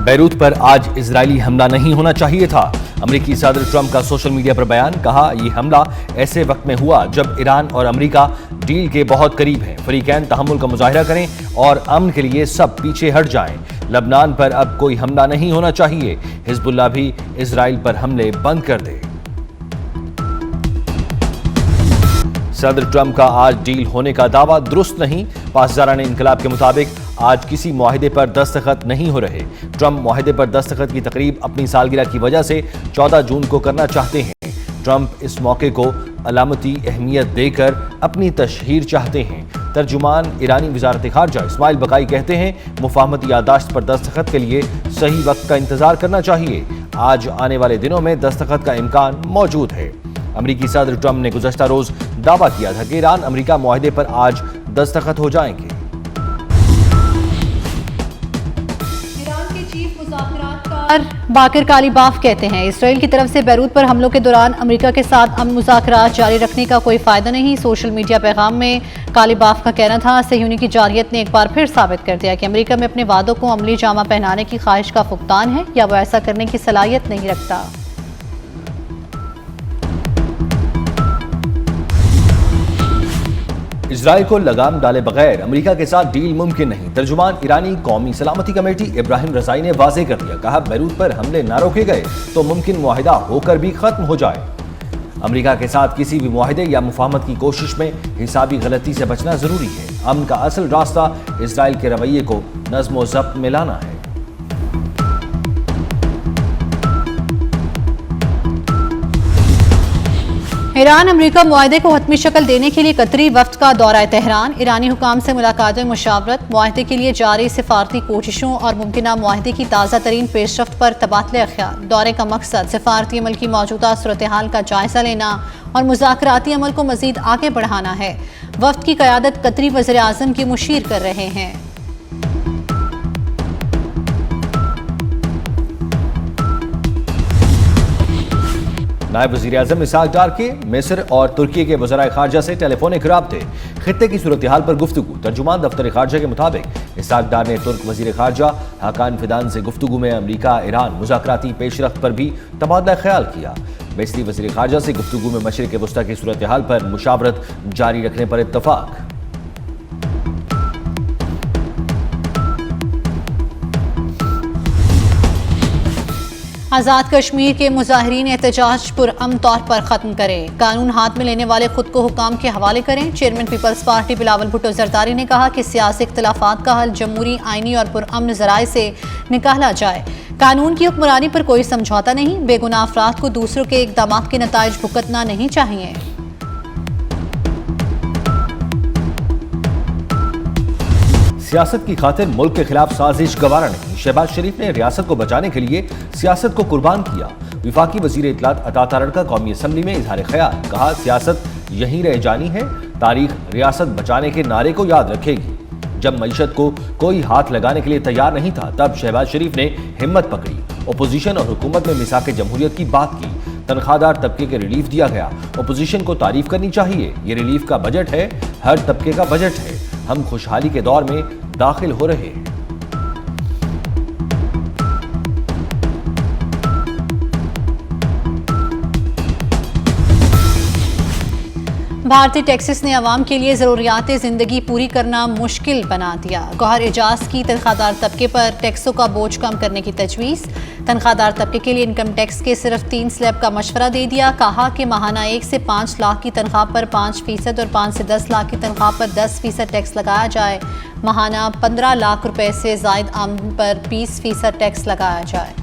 Beirut पर आज Israeli हमला नहीं होना चाहिए था। अमेरिकी सदर ट्रंप का सोशल मीडिया पर बयान। कहा, यह हमला ऐसे वक्त में हुआ जब ईरान और अमेरिका डील के बहुत करीब हैं। फरीकैन तहम्मुल का मुजाहिरा करें और अमन के लिए सब पीछे हट जाएं। लबनान पर अब कोई हमला नहीं होना चाहिए। हिजबुल्लाह भी इजराइल पर हमले बंद कर दे। सदर ट्रंप का आज डील होने का दावा दुरुस्त नहीं। पासदाराने इनकलाब के मुताबिक आज किसी मुआहिदे पर दस्तखत नहीं हो रहे। ट्रंप मुआहिदे पर दस्तखत की तकरीब अपनी सालगिरह की वजह से 14 जून को करना चाहते हैं। ट्रंप इस मौके को अलामती अहमियत देकर अपनी तशहीर चाहते हैं। तर्जुमान ईरानी वजारत खारजा इस्माइल बकाई कहते हैं, मुफाहमती यादाश्त पर दस्तखत के लिए सही वक्त का इंतजार करना चाहिए। आज आने वाले दिनों में दस्तखत का इम्कान मौजूद है। अमेरिकी सदर ट्रंप ने गुज़श्ता रोज दावा किया था कि ईरान अमेरिका मुआहिदे पर आज दस्तखत हो जाएंगे। ईरान के चीफ मुज़ाकरातकार बाकर कालीबाफ कहते हैं, इसराइल की तरफ से बैरूत पर हमलों के दौरान अमेरिका के साथ अमन मुज़ाकरात जारी रखने का कोई फायदा नहीं। सोशल मीडिया पैगाम में कालीबाफ का कहना था, सहयूनी की जारियत ने एक बार फिर साबित कर दिया कि अमेरिका में अपने वादों को अमली जामा पहनाने की ख्वाहिश का फुकदान है या वो ऐसा करने की सलाहियत नहीं रखता। इजराइल को लगाम डाले बगैर अमेरिका के साथ डील मुमकिन नहीं। तर्जुमान ईरानी कौमी सलामती कमेटी इब्राहिम रजाई ने वाजे कर दिया। कहा, बैरूत पर हमले ना रोके गए तो मुमकिन मुआहिदा होकर भी खत्म हो जाए। अमेरिका के साथ किसी भी मुआहिदे या मुफाहमत की कोशिश में हिसाबी गलती से बचना जरूरी है। अमन का असल रास्ता इजराइल के रवैये को नज़्म व ज़ब्त में लाना है। ईरान अमेरिका मुआहदे को हतमी शक्ल देने के लिए कतरी वफ्द का दौरा तेहरान। ईरानी हुकाम से मुलाकात व मुशावरत, मुआहदे के लिए जारी सिफारती कोशिशों और मुमकिना मुआहदे की ताज़ा तरीन पेशरफ्त पर तबादले ख्याल। दौरे का मकसद सिफारती अमल की मौजूदा सूरत हाल का जायजा लेना और मुज़ाकराती अमल को मजीद आगे बढ़ाना है। वफ्द की क़यादत कतरी वज़ीर आज़म की मुशीर कर रहे हैं। नायब वज़ीर आज़म इसहाक डार के मिस्र और तुर्की के वज़राए खारजा से टेलीफोनिक राब्ते, खित्ते की सूरत हाल पर गुफ्तगू। तर्जुमान दफ्तर खारजा के मुताबिक इसहाक डार ने तुर्क वज़ीर खारजा हाकान फिदान से गुफ्तगू में अमरीका ईरान मुज़ाकराती पेशरफ्त पर भी तबादला ख्याल किया। बेसरी वज़ीर खारजा से गुफ्तगू में मशरिक़ वस्ता की सूरत हाल पर मुशावरत जारी रखने पर इत्तफाक। आज़ाद कश्मीर के मुजाहिरीन एहतजाज पुरअमन तौर पर ख़त्म करें। कानून हाथ में लेने वाले खुद को हुकाम के हवाले करें। Chairman people's party Bilawal Bhutto Zardari ने कहा कि सियासी इख्तिलाफात का हल जमहूरी, आइनी और पुरअमन ज़राए से निकाला जाए। कानून की हुक्मरानी पर कोई समझौता नहीं। बेगुनाह अफराद को दूसरों के इक़दामात के नताइज भुगतना नहीं चाहिए। सियासत की खातिर मुल्क के खिलाफ साजिश गवारा नहीं। शहबाज शरीफ ने रियासत को बचाने के लिए सियासत को कुर्बान किया। विफाकी वजीर इत्तलात अता तारड़का कौमी असम्बली में इजहार ख्याल। कहा, सियासत यहीं रह जानी है। तारीख रियासत बचाने के नारे को याद रखेगी। जब मईशत को कोई हाथ लगाने के लिए तैयार नहीं था, तब शहबाज शरीफ ने हिम्मत पकड़ी। अपोजिशन और हुकूमत में मिसाक जमहूरियत की बात की। तनख्वाहदार तबके के रिलीफ दिया गया। अपोजिशन को तारीफ करनी चाहिए। ये रिलीफ का बजट है, हर तबके का बजट है। हम खुशहाली के दौर में दाखिल हो रहे हैं। भारतीय टैक्सेस ने अवाम के लिए ज़रूरियात ज़िंदगी पूरी करना मुश्किल बना दिया। गौहर एजाज की तनख्वाहदार तबके पर टैक्सों का बोझ कम करने की तजवीज़। तनख्वाहदार तबके के लिए इनकम टैक्स के सिर्फ 3 स्लैब का मशवरा दे दिया। कहा कि माहाना 1 से 5 लाख की तनख्वाह पर 5% और 5 से 10 लाख की तनख्वाह पर 10% टैक्स लगाया जाए। माहाना 15 लाख रुपए से ज़ायद आमदन पर 20% टैक्स लगाया जाए।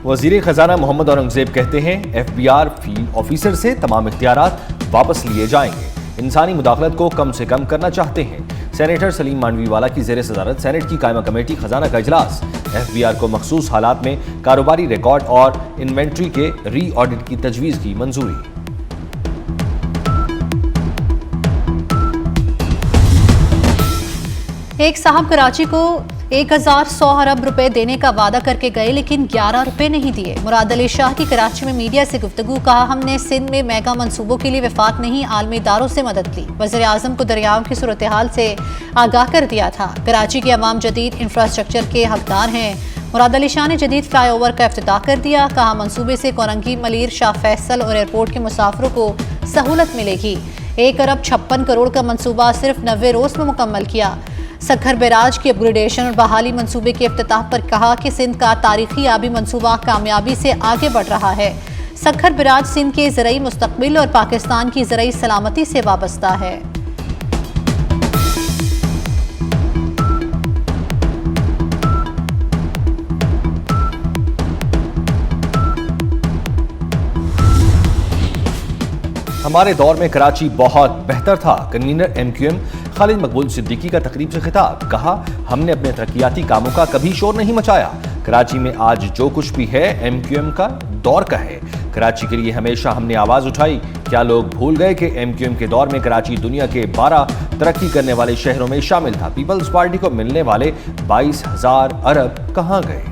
वज़ीर खजाना मोहम्मद औरंगजेब कहते हैं, FBI फील्ड ऑफिसर से तमाम इख्तियारात वापस लिए जाएंगे। इंसानी मुदाखलत को कम से कम करना चाहते हैं। सेनेटर सलीम मांडवीवाला की ज़ेर सदारत सेनेट की कायमा कमेटी खजाना का इजलास। FBI को मखसूस हालात में कारोबारी रिकॉर्ड और इन्वेंट्री के री ऑडिट की तजवीज़ की मंजूरी। एक साहब कराची को 1100 अरब रुपए देने का वादा करके गए लेकिन 11 रुपए नहीं दिए। मुराद अली शाह की कराची में मीडिया से गुफ्तगू, कहा हमने सिंध में मेगा मंसूबों के लिए वफाक नहीं आलमी इदारों से मदद ली। वज़ीर आज़म को दरियाओं की सूरत हाल से आगाह कर दिया था। कराची के अवाम जदीद इंफ्रास्ट्रक्चर के हकदार हैं। मुराद अली शाह ने जदीद फ्लाईओवर का इफ्तिताह कर दिया, कहा मंसूबे से कोरंगी, मलीर, शाह फैसल और एयरपोर्ट के मुसाफिरों को सहूलत मिलेगी। 1 अरब 56 करोड़ का मंसूबा सिर्फ 90 रोज में मुकम्मल किया। सखर बैराज की अपग्रेडेशन और बहाली मंसूबे के इफ्तिताह पर कहा कि सिंध का तारीखी आबी मंसूबा कामयाबी से आगे बढ़ रहा है। सखर बैराज सिंध के ज़रई मुस्तकबिल और पाकिस्तान की ज़रई सलामती से वाबस्ता है। हमारे दौर में कराची बहुत बेहतर था। कन्वीनर MQM खालिद मकबूल सिद्दीकी का तकरीब से खिताब, कहा हमने अपने तरक्याती कामों का कभी शोर नहीं मचाया। कराची में आज जो कुछ भी है MQM का दौर का है। कराची के लिए हमेशा हमने आवाज उठाई। क्या लोग भूल गए कि MQM के दौर में कराची दुनिया के 12 तरक्की करने वाले शहरों में शामिल था। पीपल्स पार्टी को मिलने वाले 22,000 अरब कहां गए?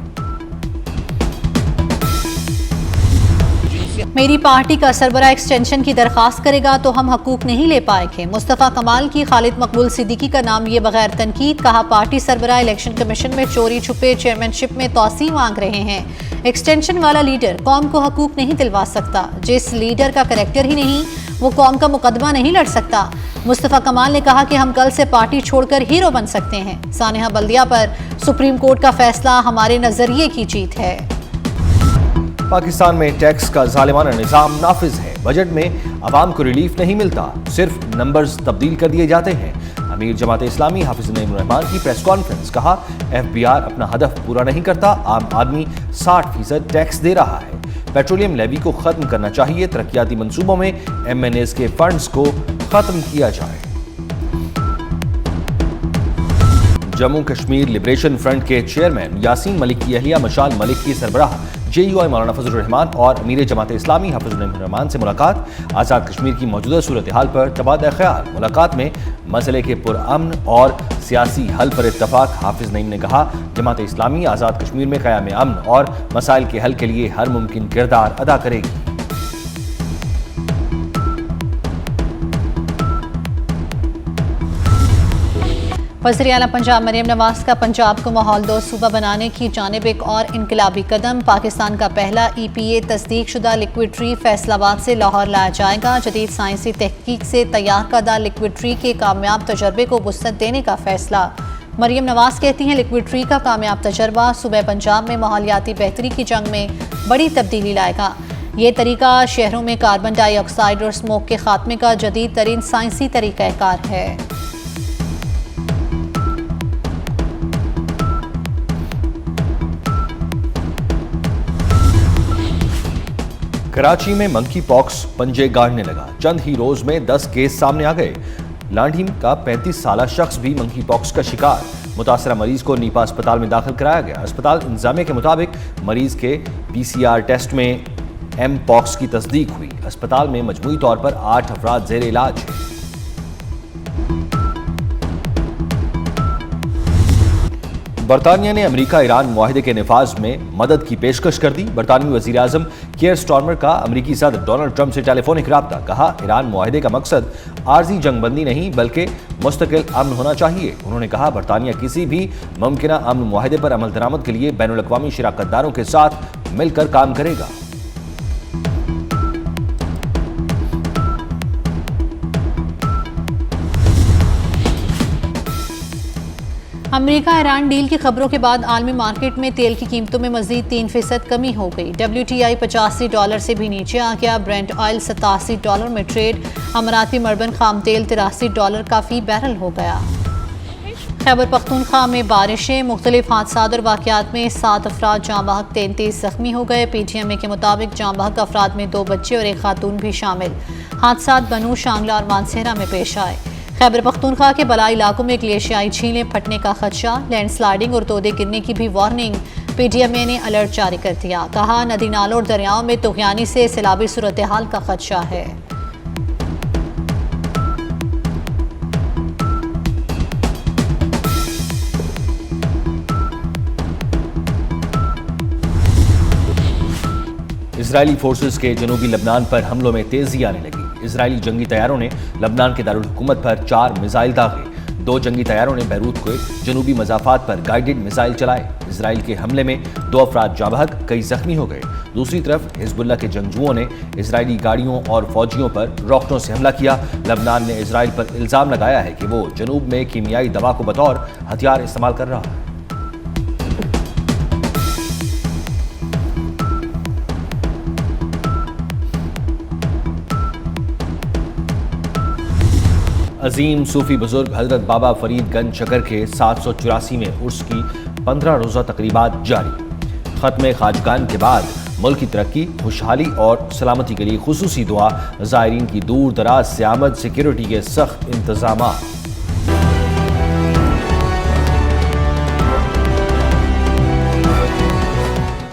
मेरी पार्टी का सरबरा एक्सटेंशन की दरखास्त करेगा तो हम हकूक नहीं ले पाएंगे। मुस्तफ़ा कमाल की खालिद मकबूल सिद्दीकी का नाम ये बगैर तनकीद, कहा पार्टी सरबरा इलेक्शन कमीशन में चोरी छुपे चेयरमैनशिप में तोसी मांग रहे हैं। एक्सटेंशन वाला लीडर कौम को हकूक नहीं दिलवा सकता। जिस लीडर का करैक्टर ही नहीं वो कौम का मुकदमा नहीं लड़ सकता। मुस्तफ़ा कमाल ने कहा कि हम कल से पार्टी छोड़कर हीरो बन सकते हैं। सानिहा बल्दिया पर सुप्रीम कोर्ट का फैसला हमारे नजरिए की जीत है। पाकिस्तान में टैक्स का जालिमाना निज़ाम नाफिज है। बजट में आवाम को रिलीफ नहीं मिलता, सिर्फ नंबर्स तब्दील कर दिए जाते हैं। अमीर जमात इस्लामी हाफिज नईम रहमान की प्रेस कॉन्फ्रेंस, कहा FBR अपना हदफ पूरा नहीं करता। आम आदमी 60% टैक्स दे रहा है। पेट्रोलियम लेवी को खत्म करना चाहिए। तरक्याती मंसूबों में MNAs के फंड्स को खत्म किया जाए। जम्मू कश्मीर लिबरेशन फ्रंट के चेयरमैन यासीन मलिक की अहलिया मशाल मलिक की सरबराह JUI मौलाना फजल रहमान और अमीर जमात इस्लामी हाफिज नईम रहमान से मुलाकात। आज़ाद कश्मीर की मौजूदा सूरत हाल पर तबादला ख्याल। मुलाकात में मसले के पुरअमन और सियासी हल पर इत्तफाक। हाफिज नईम ने कहा जमात इस्लामी आज़ाद कश्मीर में क़याम अमन और मसाइल के हल के लिए हर मुमकिन किरदार अदा करेगी। वज़ीर आला पंजाब मरियम नवाज का पंजाब को माहौल दोस्त सूबा बनाने की जानिब एक और इनकलाबी कदम। पाकिस्तान का पहला EPA तस्दीक शुदा लिक्विड ट्री फैसलाबाद से लाहौर लाया जाएगा। जदीद साइंसी तहकीक से तैयार करदा लिक्विड ट्री के कामयाब तजर्बे को वुसअत देने का फैसला। मरियम नवाज कहती हैं लिक्विड ट्री का कामयाब तजर्बा सूबे पंजाब में माहौलियाती बेहतरी की जंग में बड़ी तब्दीली लाएगा। ये तरीका शहरों में कार्बन डाइऑक्साइड और स्मोक के खात्मे का जदीद तरीन साइंसी तरीक़ाकार है। कराची में मंकी पॉक्स पंजे गाड़ने लगा। चंद ही रोज में 10 केस सामने आ गए। लांढी का 35 साला शख्स भी मंकी पॉक्स का शिकार। मुतासरा मरीज को नीपा अस्पताल में दाखिल कराया गया। अस्पताल इंतजामिया के मुताबिक मरीज के PCR टेस्ट में M-पॉक्स की तस्दीक हुई। अस्पताल में मजमूई तौर पर 8 अफराद ज़ेर इलाज हैं। बरतानिया ने अमेरिका ईरान मुआहिदे के निफाज में मदद की पेशकश कर दी। बरतानवी वज़ीर आज़म केयर स्टार्मर का अमेरिकी सदर डोनाल्ड ट्रंप से टेलीफोनिक राब्ता, कहा ईरान मुआहिदे का मकसद आर्जी जंगबंदी नहीं बल्कि मुस्तकिल अमन होना चाहिए। उन्होंने कहा बरतानिया किसी भी मुमकिन अमन मुआहिदे पर अमल दरामद के लिए बैनुल अक़वामी शराकतदारों के साथ मिलकर काम करेगा। अमेरिका ईरान डील की खबरों के बाद आलमी मार्केट में तेल की कीमतों में मजीद 3% कमी हो गई। WTI $85 से भी नीचे आ गया। ब्रेंट ऑयल $87 में ट्रेड। अमराती मर्बन खाम तेल $83 का फी बैरल हो गया। खैबर पख्तूनख्वा में बारिशें। मुख्तलिफ हादसात और वाक़यात में 7 अफराद जाँ बहक 33 जख्मी हो गए। PTMA के मुताबिक जाँ बहक अफराद में 2 बच्चे और 1 खातून भी शामिल। हादसात बनू, शांगला और मानसेरा में पेश आए। खैबर पख्तूनख्वा के बलाई इलाकों में ग्लेशियाई झीलें फटने का खदशा। लैंडस्लाइडिंग और तोदे गिरने की भी वार्निंग। PTMA ने अलर्ट जारी कर दिया। कहा नदी नालों और दरियाओं में तुग़यानी से सैलाबी सूरत हाल का खदशा है। इजरायली फोर्सेस के जनूबी लबनान पर हमलों में तेजी आने लगी। इजरायली जंगी तैयारों ने लबनान के दारुल हुकूमत पर 4 मिसाइल दागे। 2 जंगी तैयारों ने बैरूत के जनूबी मजाफात पर गाइडेड मिसाइल चलाए। इजराइल के हमले में 2 अफराद जाँ बहक, कई जख्मी हो गए। दूसरी तरफ हिजबुल्ला के जंगजुओं ने इजरायली गाड़ियों और फौजियों पर रॉकेटों से हमला किया। लबनान ने इजराइल पर इल्जाम लगाया है कि वो जनूब में कीमियाई दवा को बतौर हथियार इस्तेमाल कर रहा है। अजीम सूफी बुजुर्ग हजरत बाबा फरीद गंज शकर के 784वें उर्स की 15 रोज़ा तकरीबात जारी। ख़त्म खाजगान के बाद मुल्क की तरक्की, खुशहाली और सलामती के लिए खुसूसी दुआ, ज़ायरीन की दूर दराज से आमद, सिक्योरिटी के सख्त इंतजाम।